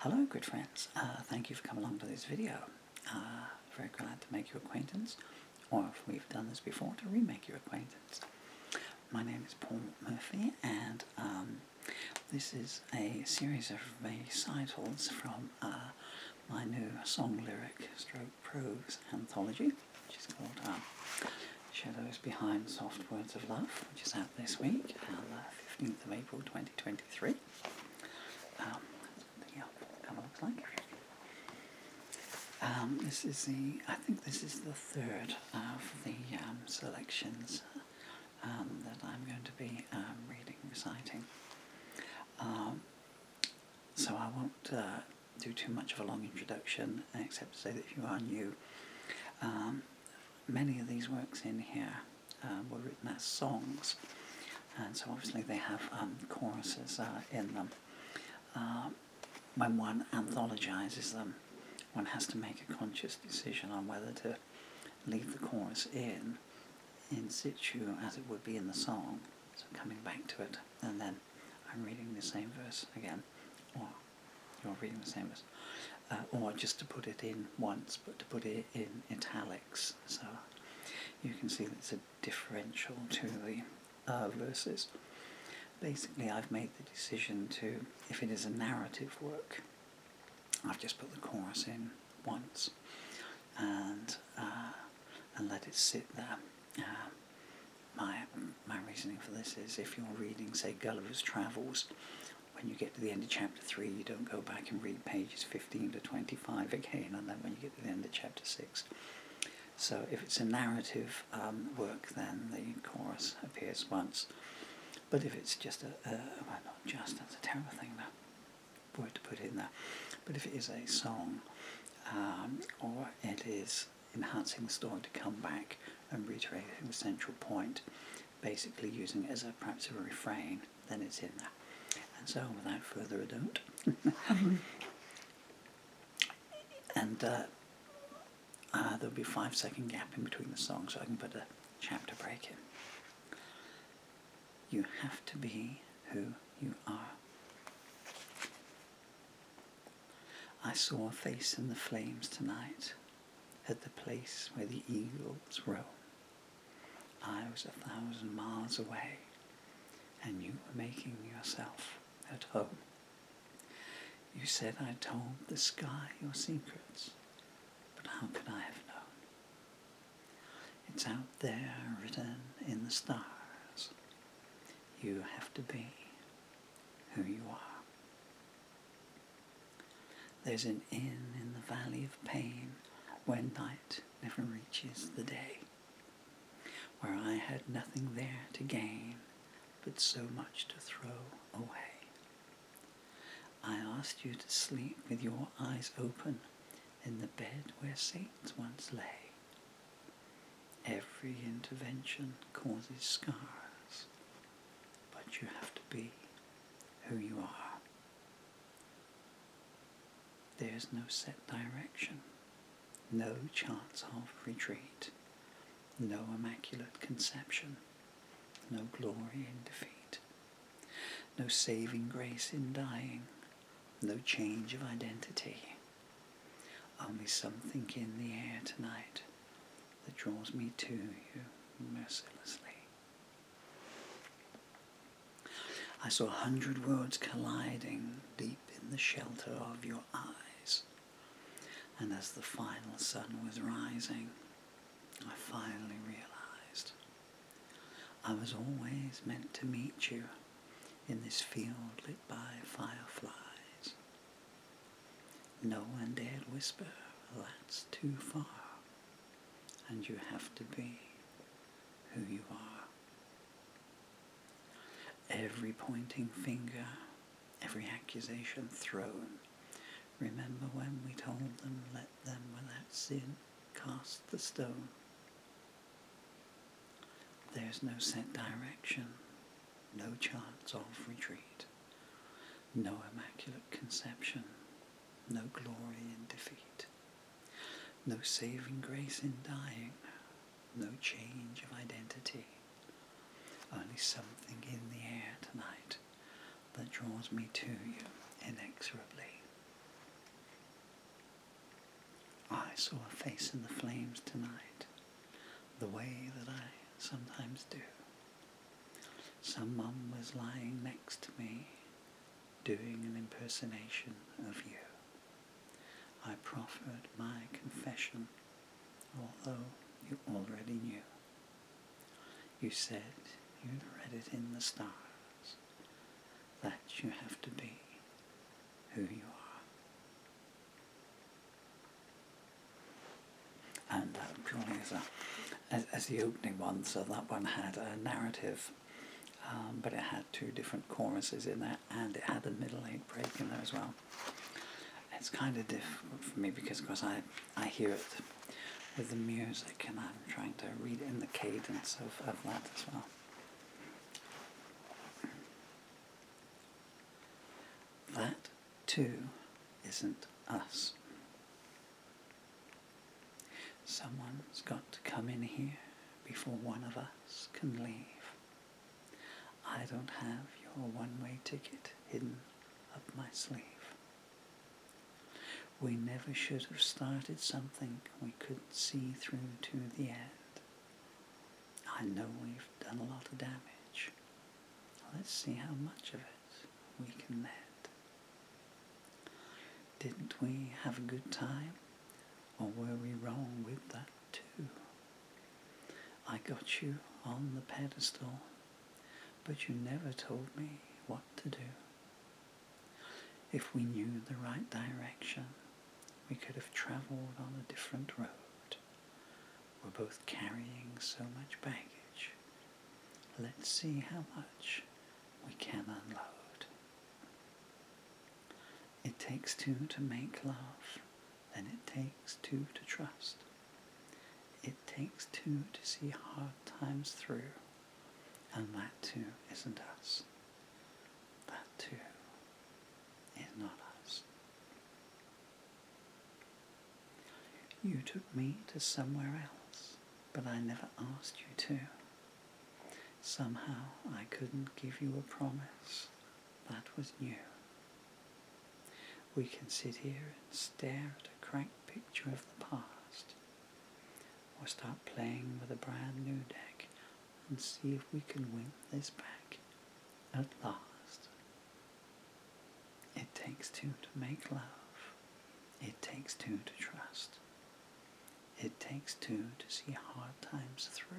Hello good friends, thank you for coming along to this video. Very glad to make your acquaintance, or if we've done this before, to remake your acquaintance. My name is Paul Murphy, and this is a series of recitals from my new song lyric stroke prose anthology, which is called Shadows Behind Soft Words of Love, which is out this week, on the 15th of April 2023. Cover looks like. I think this is the third of the selections that I'm going to be reading, reciting. So I won't do too much of a long introduction, except to say that if you are new, many of these works in here were written as songs, and so obviously they have choruses in them. When one anthologizes them, one has to make a conscious decision on whether to leave the chorus in situ as it would be in the song, so coming back to it, and then I'm reading the same verse again, or you're reading the same verse, or just to put it in once, but to put it in italics, so you can see that it's a differential to the verses. Basically, I've made the decision to, if it is a narrative work, I've just put the chorus in once and let it sit there. My reasoning for this is, if you're reading, say, Gulliver's Travels, when you get to the end of chapter 3, you don't go back and read pages 15 to 25 again, and then when you get to the end of chapter 6. So if it's a narrative work, then the chorus appears once. But if it's just well, not just, that's a terrible thing, that word to put in there. But if it is a song, or it is enhancing the story to come back and reiterating the central point, basically using it as perhaps a refrain, then it's in there. And so, without further ado, and there'll be a 5-second gap in between the songs, so I can put a chapter break in. You have to be who you are. I saw a face in the flames tonight, at the place where the eagles roam. I was 1,000 miles away, and you were making yourself at home. You said I told the sky your secrets, but how could I have known? It's out there written in the stars. You have to be who you are. There's an inn in the valley of pain where night never reaches the day, where I had nothing there to gain but so much to throw away. I asked you to sleep with your eyes open in the bed where saints once lay. Every intervention causes scars, but you have to be who you are. There's no set direction, no chance of retreat, no immaculate conception, no glory in defeat, no saving grace in dying, no change of identity, only something in the air tonight that draws me to you mercilessly. I saw 100 worlds colliding deep in the shelter of your eyes, and as the final sun was rising, I finally realized I was always meant to meet you in this field lit by fireflies. No one dared whisper, that's too far, and you have to be who you are. Every pointing finger, every accusation thrown, remember when we told them, let them without sin cast the stone. There's no set direction, no chance of retreat, no immaculate conception, no glory in defeat, no saving grace in dying, no change of identity, only something in the air tonight that draws me to you inexorably. I saw a face in the flames tonight, the way that I sometimes do. Someone was lying next to me, doing an impersonation of you. I proffered my confession, although you already knew. You said you'd read it in the stars, that you have to be who you are. And purely as the opening one, so that one had a narrative, but it had two different choruses in there, and it had a middle 8 break in there as well. It's kind of difficult for me because, of course, I hear it with the music, and I'm trying to read it in the cadence of that as well. That, too, isn't us. Someone's got to come in here before one of us can leave. I don't have your one-way ticket hidden up my sleeve. We never should have started something we couldn't see through to the end. I know we've done a lot of damage. Let's see how much of it we can mend. Didn't we have a good time? Or were we wrong with that too? I got you on the pedestal, but you never told me what to do. If we knew the right direction, we could have travelled on a different road. We're both carrying so much baggage. Let's see how much we can unload. It takes two to make love, and it takes two to trust. It takes two to see hard times through, and that too isn't us. That too is not us. You took me to somewhere else, but I never asked you to. Somehow I couldn't give you a promise that was new. We can sit here and stare at a cracked picture of the past, or start playing with a brand new deck and see if we can win this back at last. It takes two to make love. It takes two to trust. It takes two to see hard times through.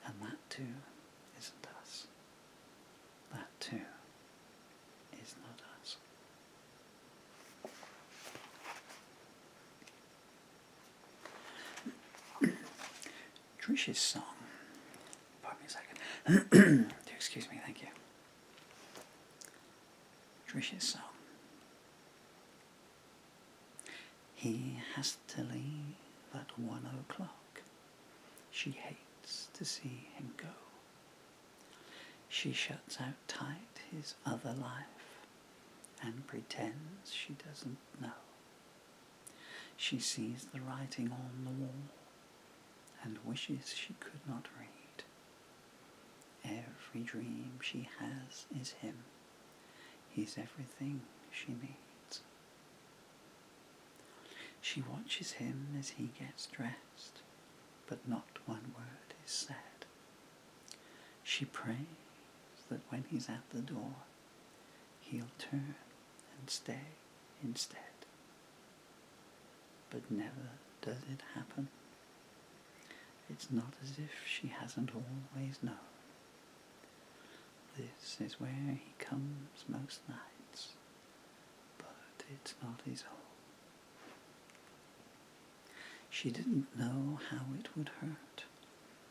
And that too isn't us. That too is not us. Trish's song. Pardon me a second. Excuse me, thank you. Trish's song. He has to leave at 1 o'clock. She hates to see him go. She shuts out tight his other life and pretends she doesn't know. She sees the writing on the wall and wishes she could not read. Every dream she has is him. He's everything she needs. She watches him as he gets dressed, but not one word is said. She prays that when he's at the door, he'll turn and stay instead. But never does it happen. It's not as if she hasn't always known. This is where he comes most nights, but it's not his home. She didn't know how it would hurt,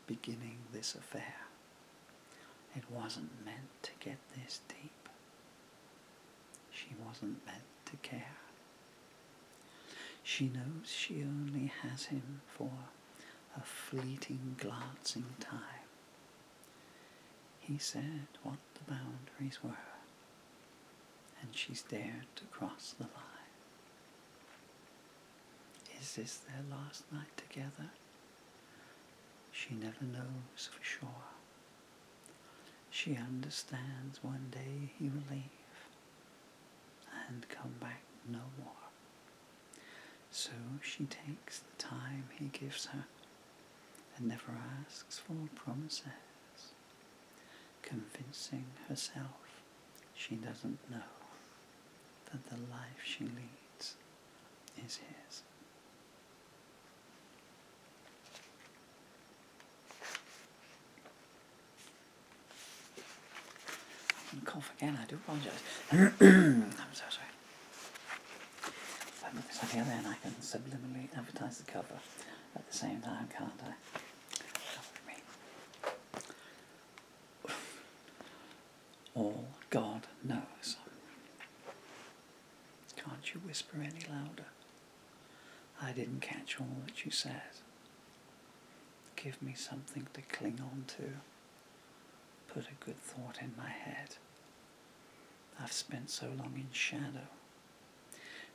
beginning this affair. It wasn't meant to get this deep. She wasn't meant to care. She knows she only has him for a fleeting glancing time. He said what the boundaries were, and she's dared to cross the line. Is this their last night together? She never knows for sure. She understands one day he will leave and come back no more. So she takes the time he gives her and never asks for promises, convincing herself she doesn't know that the life she leads is his. I'm going to cough again, I do apologise. I'm so sorry. If I put this up here, then I can subliminally advertise the cover at the same time, can't I? All God knows. Can't you whisper any louder? I didn't catch all that you said. Give me something to cling on to. Put a good thought in my head. I've spent so long in shadow,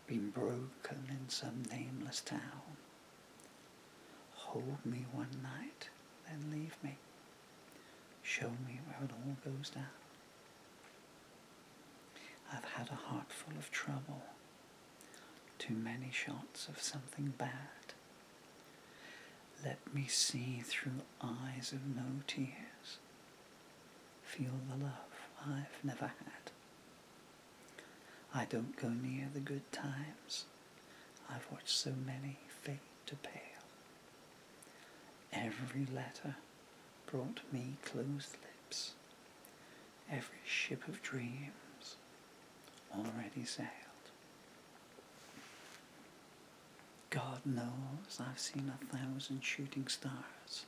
been broken in some nameless town. Hold me one night, then leave me. Show me where it all goes down. I've had a heart full of trouble, too many shots of something bad. Let me see through eyes of no tears, feel the love I've never had. I don't go near the good times, I've watched so many fade to pale. Every letter brought me closed lips, every ship of dreams already sailed. God knows I've seen 1,000 shooting stars.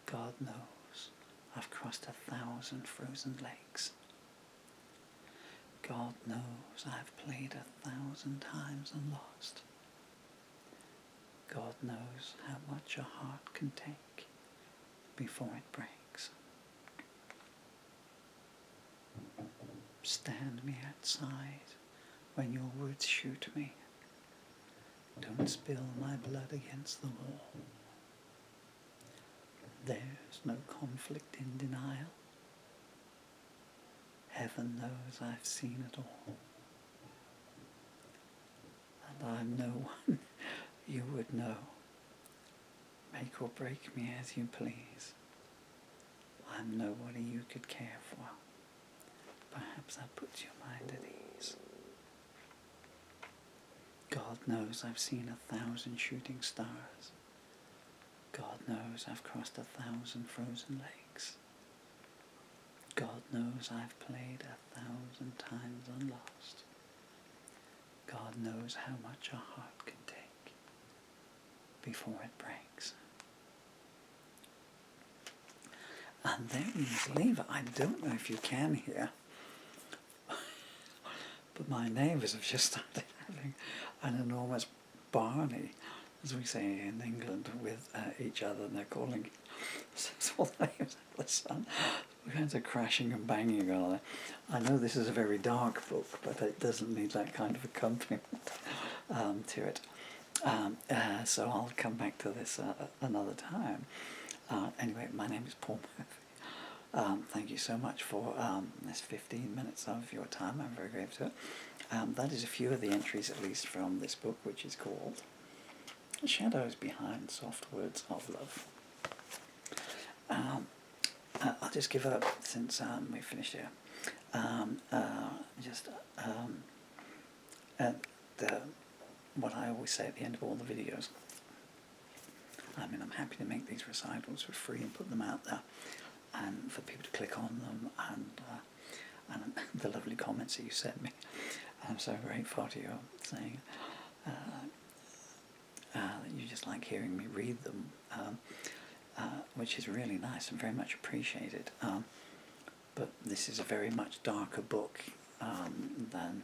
God knows I've crossed 1,000 frozen lakes. God knows I've played 1,000 times and lost. God knows how much a heart can take before it breaks. Stand me outside when your words shoot me. Don't spill my blood against the wall. There's no conflict in denial. Heaven knows I've seen it all. And I'm no one you would know. Make or break me as you please. I'm nobody you could care for. Perhaps that puts your mind at ease. God knows I've seen 1,000 shooting stars. God knows I've crossed 1,000 frozen lakes. God knows I've played 1,000 times and lost. God knows how much a heart can take before it breaks. And there you leave it. I don't know if you can hear, but my neighbours have just started having an enormous barney, as we say in England, with each other, and they're calling all the names of the sun. All kinds of crashing and banging on it. I know this is a very dark book, but it doesn't need that kind of accompaniment to it. So I'll come back to this another time. Anyway, my name is Paul Murphy. Thank you so much for this 15 minutes of your time. I'm very grateful to it. That is a few of the entries, at least, from this book, which is called Shadows Behind Soft Words of Love. I'll just give up, since we finished here, what I always say at the end of all the videos. I mean, I'm happy to make these recitals for free and put them out there, and for people to click on them, and the lovely comments that you sent me. I'm so grateful to you, saying that you just like hearing me read them, which is really nice and very much appreciated. But this is a very much darker book than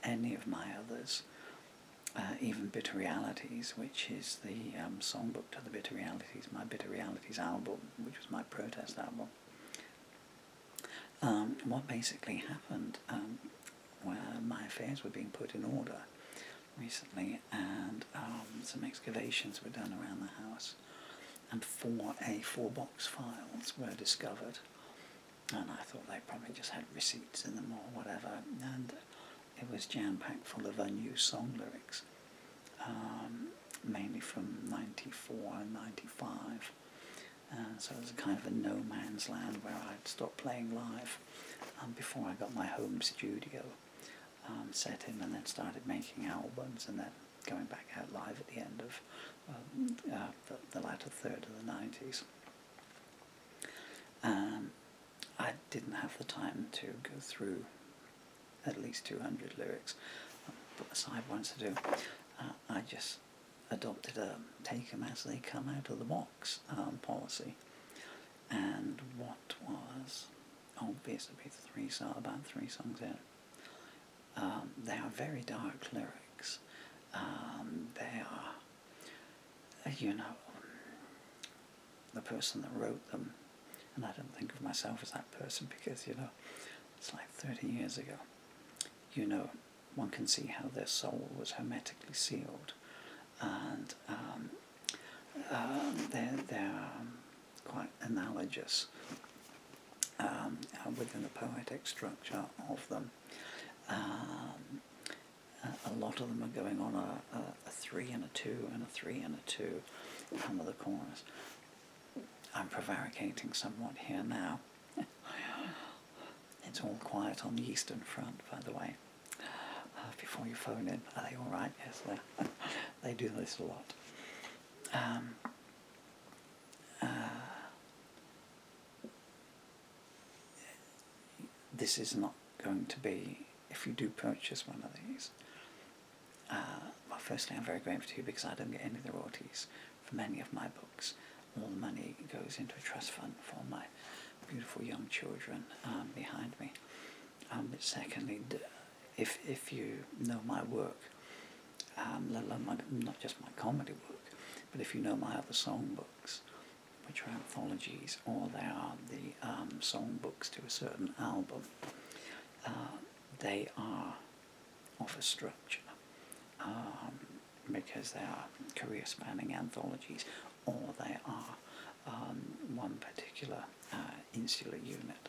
any of my others. Even Bitter Realities, which is the songbook to the Bitter Realities, my Bitter Realities album, which was my protest album. What basically happened, where my affairs were being put in order recently, and some excavations were done around the house, and 4 A4 box files were discovered, and I thought they probably just had receipts in them or whatever, and it was jam-packed full of unused song lyrics. mainly from 94 and 95. So it was a kind of a no man's land where I'd stopped playing live before I got my home studio set in, and then started making albums, and then going back out live at the end of the latter third of the 90s. I didn't have the time to go through at least 200 lyrics, put aside ones to do. I just adopted a take them as they come out of the box policy, and what was obvious to be about three songs in. They are very dark lyrics. They are, the person that wrote them, and I don't think of myself as that person because, it's like 30 years ago. One can see how their soul was hermetically sealed, and they're quite analogous within the poetic structure of them. A lot of them are going on a 3 and a 2 and a 3 and a 2 under the chorus. I'm prevaricating somewhat here now. It's all quiet on the Eastern Front, by the way. Before you phone in, are they all right? Yes, they do this a lot. This is not going to be, if you do purchase one of these, well, firstly, I'm very grateful to you because I don't get any of the royalties from any of my books. All the money goes into a trust fund for my beautiful young children behind me. But secondly, if you know my work, let alone not just my comedy work, but if you know my other songbooks, which are anthologies, or they are the songbooks to a certain album, they are of a structure, because they are career-spanning anthologies, or they are one particular insular unit.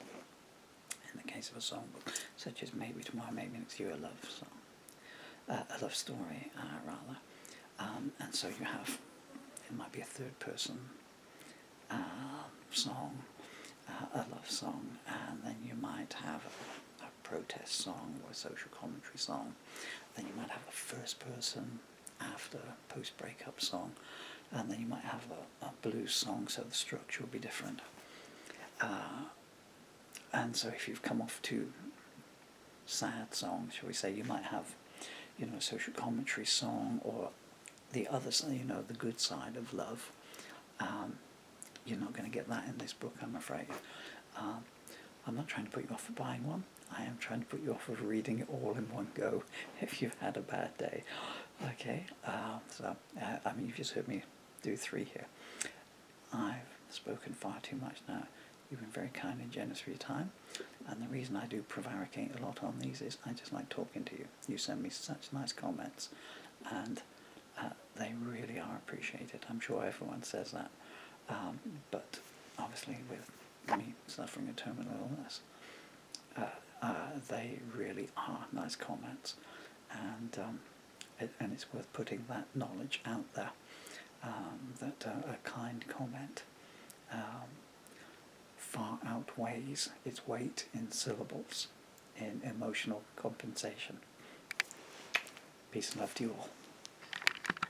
In the case of a songbook, such as Maybe Tomorrow, Maybe Next Year, a love song, a love story, rather. And so you have, it might be a third-person song, a love song, and then you might have a protest song or a social commentary song. Then you might have a first-person after post-breakup song, and then you might have a blues song, so the structure will be different. And so if you've come off two sad songs, shall we say, you might have, a social commentary song, or the other, the good side of love. You're not going to get that in this book, I'm afraid. I'm not trying to put you off of buying one. I am trying to put you off of reading it all in one go if you've had a bad day. Okay, you've just heard me do 3 here. I've spoken far too much now. You've been very kind and generous for your time, and the reason I do prevaricate a lot on these is I just like talking to you. You send me such nice comments, and they really are appreciated. I'm sure everyone says that, but obviously with me suffering a terminal illness, they really are nice comments, and it's worth putting that knowledge out there, that a kind comment far outweighs its weight in syllables in emotional compensation. Peace and love to you all.